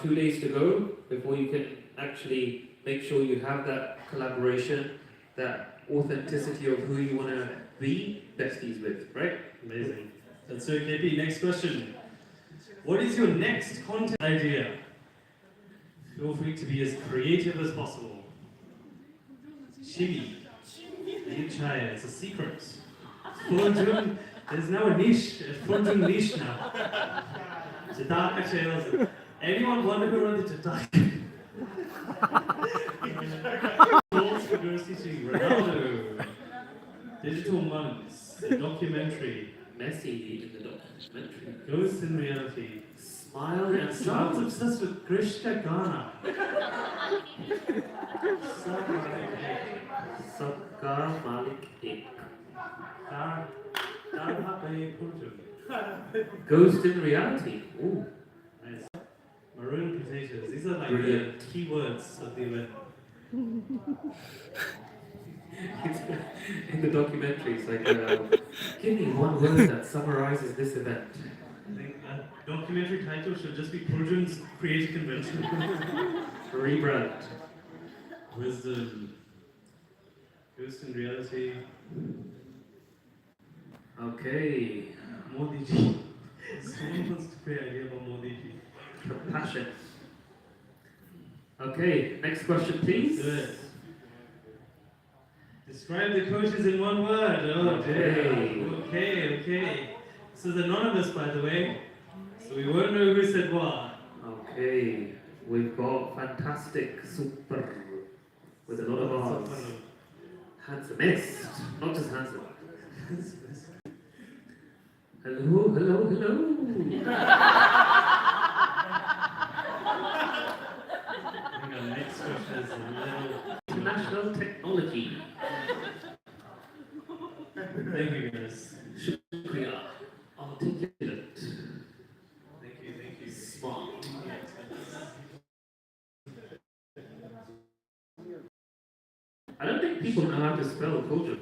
2 days to go before you can actually make sure you have that collaboration, that authenticity of who you want to be besties with, right? Amazing. That's it, KP. Next question. What is your next content idea? Feel free to be as creative as possible. Shimi. You try it. It's a secret. Furjun, there's now a niche. A Furjun niche now. Jataka Chales. Anyone wonder who wrote the Jataka? Conspiracy Ronaldo. Digital monks. A documentary. Messi in the documentary. Ghost in reality. Smile and Sounds smile. obsessed with Krishna Ghana. Sabka Malik Ek. Ghost in reality. Ooh. Nice. Maroon potatoes. These are like Brilliant. the key words of the event. In the documentary, it's like, give me one word that summarizes this event. I think a documentary title should just be Purjun's Creative Convention. Rebrand. Wisdom. Ghost in reality. Okay. Modi ji. Someone wants to create an idea about Modi ji. Compassion. Okay, next question, please. Good. Describe the coaches in one word. Oh, Okay. Okay. This is anonymous, by the way, so we won't know who said what. Okay, we've got fantastic, super, with a lot of R's. Handsomest, not just handsome. Hello. I think our next question is a little... International technology. Thank you, guys. Shukriya. Articulate. Thank you. Smart. I don't think people know how to spell culture.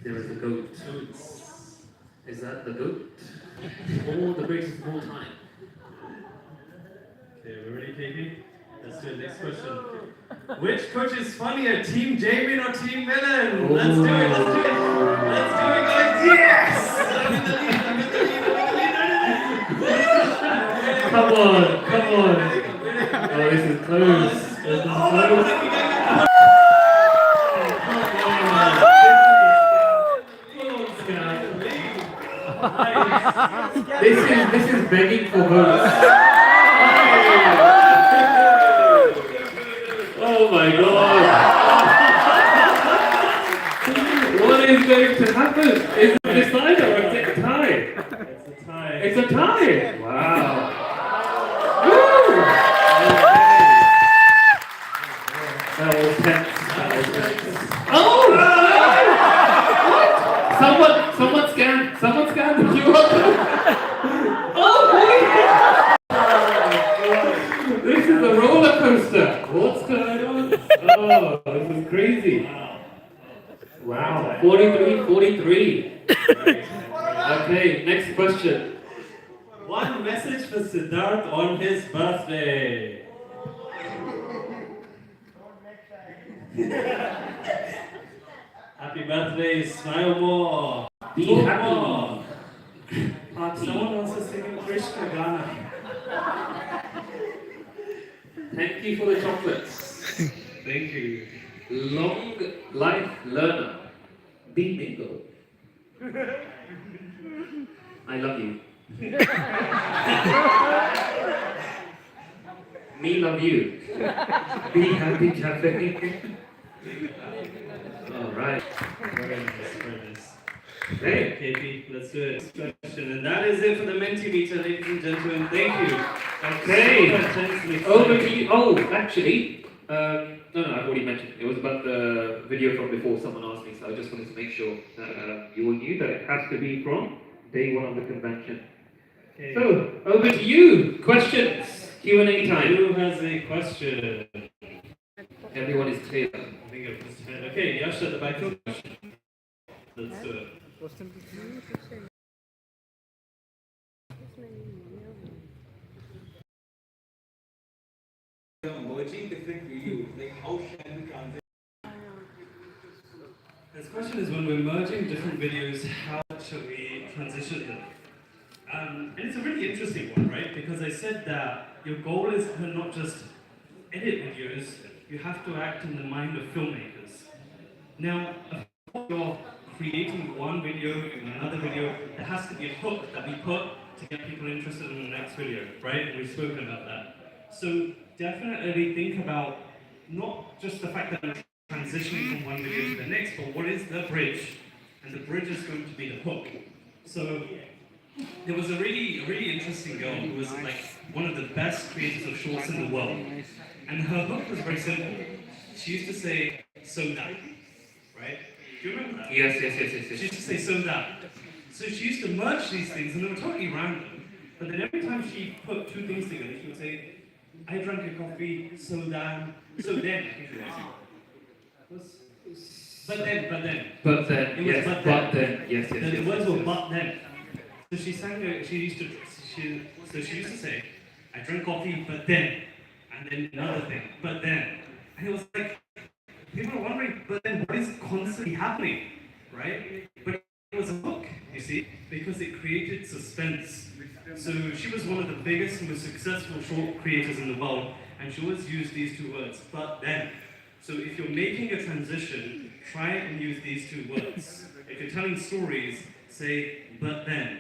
There is a goat. Is that the goat? Or the greatest of all time? Okay, we're ready, KP? Let's do it. Next question. Which coach is funnier, Team Jamin or Team Villain? Oh. Let's do it, guys. Yes! I'm in the lead. Come on. Oh, this is close. This is begging for votes. Oh my god. What is going to happen? Is it a decider or is it a tie? It's a tie. It's a tie! Wow. Woo! That was tense. Oh! What? Someone scanned the QR code. Oh boy! This is a roller coaster. What's going on? Oh, this is crazy. Wow. 43. Okay, next question. One message for Siddharth on his birthday. Happy birthday, smile more. Be Talk happy. more. Party. Someone wants to sing Krishna Ghana. Thank you for the chocolates. Thank you. Long life learner. Be mingle. I love you. Me love you. Be happy, cafe. All right. Very nice. Hey. KP, let's do it. Question. And that is it for the Mentimeter, ladies and gentlemen. Thank you. Okay. Over to you. Oh, actually, no, I've already mentioned. It was about the video from before. Someone asked me, so I just wanted to make sure that you all knew that it has to be from day one of the convention. Okay. So, over to you. Questions. Q&A time. Who has a question? Everyone is clear. I think it was 10. Okay, Yash at the back. Let's do it. merging different videos, like how shall we transition? This question is when we're merging different videos, how should we transition them? And it's a really interesting one, right? Because I said that your goal is to not just edit videos, you have to act in the mind of filmmakers. Now, if you're creating one video and another video, there has to be a hook that we put to get people interested in the next video, right? And we've spoken about that. So definitely think about not just the fact that I'm transitioning from one video to the next, but what is the bridge? And the bridge is going to be the hook. So there was a really interesting girl who was like one of the best creators of shorts in the world. And her hook was very simple. She used to say, so that, right? Do you remember that? Yes. She used to say, so that. So she used to merge these things, and they were totally random. But then every time she put two things together, she would say, I drank a coffee, so then. But then. But then, It was yes, but then. Yes. The words were but then. So she used to say, I drank coffee, but then. And then another thing, but then. And it was like, people are wondering, but then what is constantly happening, right? But it was a hook, you see, because it created suspense. So she was one of the biggest and most successful short creators in the world, and she always used these two words, but then. So if you're making a transition, try and use these two words. If you're telling stories, say, but then,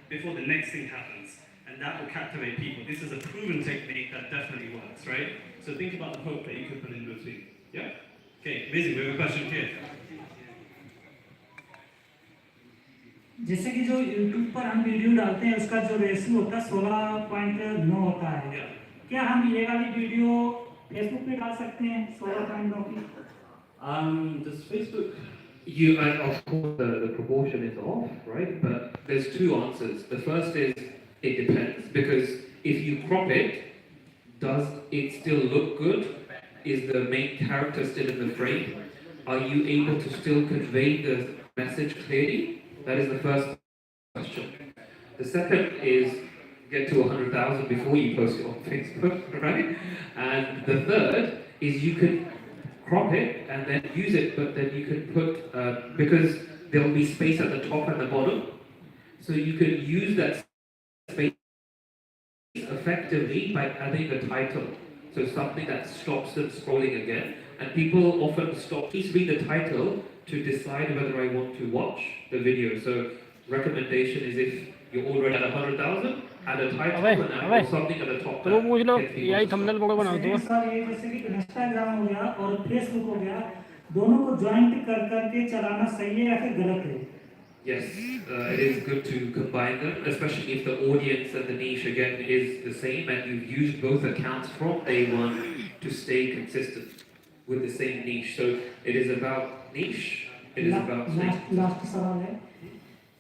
before the next thing happens. And that will captivate people. This is a proven technique that definitely works, right? So think about the hook that you could put in between. Yeah? Okay, amazing. We have a question here. जैसे कि जो YouTube पर हम video डालते हैं उसका जो ratio होता है 16.9 होता है क्या हम ये वाली वीडियो Facebook पे डाल सकते हैं 16.9 की Does Facebook... Of course, the proportion is off, right? But there's two answers. The first is, it depends, because if you crop it, does it still look good? Is the main character still in the frame? Are you able to still convey the message clearly? That is the first question. The second is, get to 100,000 before you post it on Facebook, right? And the third is you can crop it and then use it, but then you can put, because there will be space at the top and the bottom, so you can use that space effectively by adding a title. So something that stops them scrolling again. And people often stop, please read the title to decide whether I want to watch the video. So recommendation is if you're already at 100,000, add a title and add something at the top. तो वो मुझे लो यही thumbnail बड़ा बना दो sir ये जैसे कि इंस्टाग्राम हो गया और फेसबुक हो गया दोनों को जॉइंट कर करके चलाना सही है या फिर गलत है Yes, it is good to combine them, especially if the audience and the niche again is the same and you've used both accounts from day one to stay consistent with the same niche. So it is about niche, it is about last सवाल है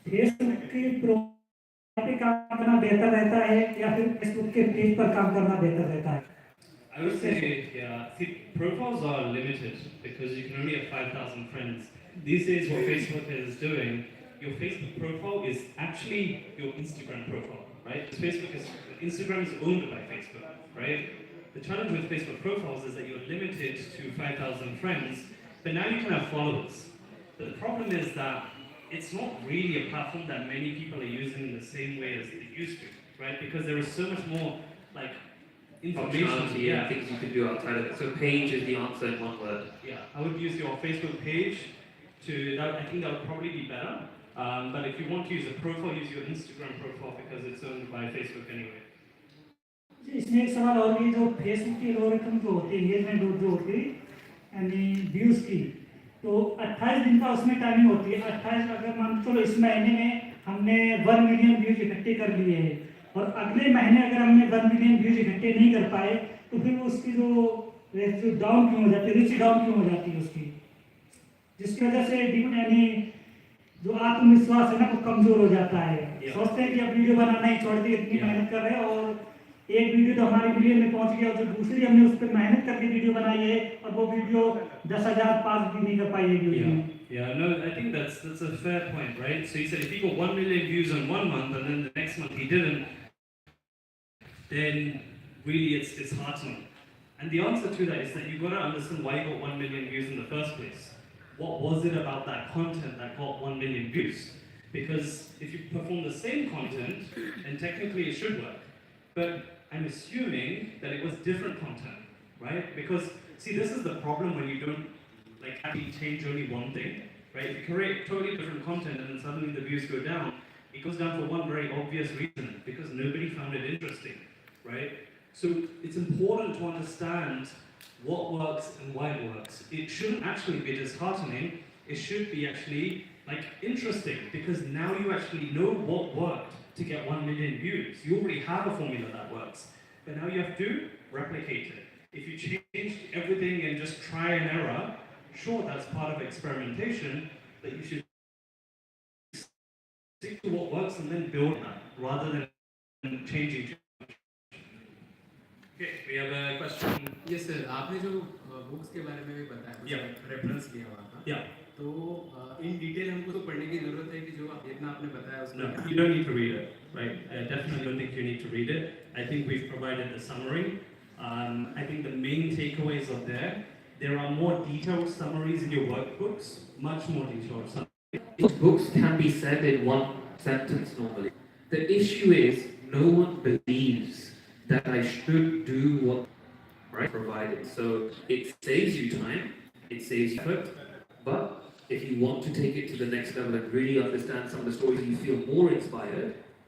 Facebook के profile पे काम करना बेहतर रहता है या फिर फेसबुक के पेज पर काम करना बेहतर रहता है I would say, yeah, see, profiles are limited because you can only have 5,000 friends. These days what Facebook is doing, your Facebook profile is actually your Instagram profile, right? Instagram is owned by Facebook, right? The challenge with Facebook profiles is that you're limited to 5,000 friends, but now you can have followers. But the problem is that it's not really a platform that many people are using in the same way as they used to, right? Because there is so much more, like, information, and things you can do outside of it. So page is the answer in one word. Yeah, I would use your Facebook page to, that, I think that would probably be better. But if you want to use a profile, use your Instagram profile because it's owned by Facebook anyway. इसमें एक सवाल और भी जो Facebook की algorithm जो होती है एंगेजमेंट जो होती है यानी व्यूज की तो 28 दिन का उसमें टाइमिंग होती है 28 अगर मान चलो इस महीने में हमने 1 मिलियन व्यूज इकट्ठे कर लिए हैं और अगले महीने अगर हमने 1 मिलियन व्यूज इकट्ठे नहीं कर पाए तो फिर उसकी जो डाउन क्यों हो जाती है रीच डाउन क्यों हो जाती है उसकी जिसकी वजह से यानी जो आत्मविश्वास है ना वो कमजोर हो जाता है सोचते हैं कि अब वीडियो बनाना ही छोड़ दिए इतनी मेहनत कर रहे हैं और एक वीडियो तो हमारी मिलियन में पहुंच गया और जो दूसरी हमने उस पर मेहनत करके वीडियो बनाई है और वो वीडियो 10,000 पास भी नहीं कर पाई है video Yeah, no, I think that's a fair point, right? So you said if he got 1 million views on one month and then the next month he didn't, then really it's heartening. And the answer to that is that you've got to understand why you got 1 million views in the first place. What was it about that content that got 1 million views? Because if you perform the same content, then technically it should work. But I'm assuming that it was different content, right? Because, see, this is the problem when you don't like actually change only one thing, right? If you create totally different content and then suddenly the views go down, it goes down for one very obvious reason, because nobody found it interesting, right? So it's important to understand what works and why it works. It shouldn't actually be disheartening, it should be actually like interesting, because now you actually know what worked to get 1 million views. You already have a formula that works, but now you have to replicate it. If you change everything and just try and error, sure, that's part of experimentation, but you should stick to what works and then build on that, rather than changing too much. Okay, we have a question. Yes sir, आपने जो books के बारे में भी बताया, कुछ reference लिया हुआ था। Yeah. तो इन डिटेल हमको तो पढ़ने की जरूरत है कि जो जितना आपने बताया उसमें। No, you don't need to read it, right? I definitely don't think you need to read it. I think we've provided the summary. I think the main takeaways are there. There are more detailed summaries in your workbooks, much more detailed summaries. These books can be said in one sentence normally. The issue is no one believes that I should do what provided. So it saves you time, it saves you effort, but if you want to take it to the next level and really understand some of the stories, you feel more inspired,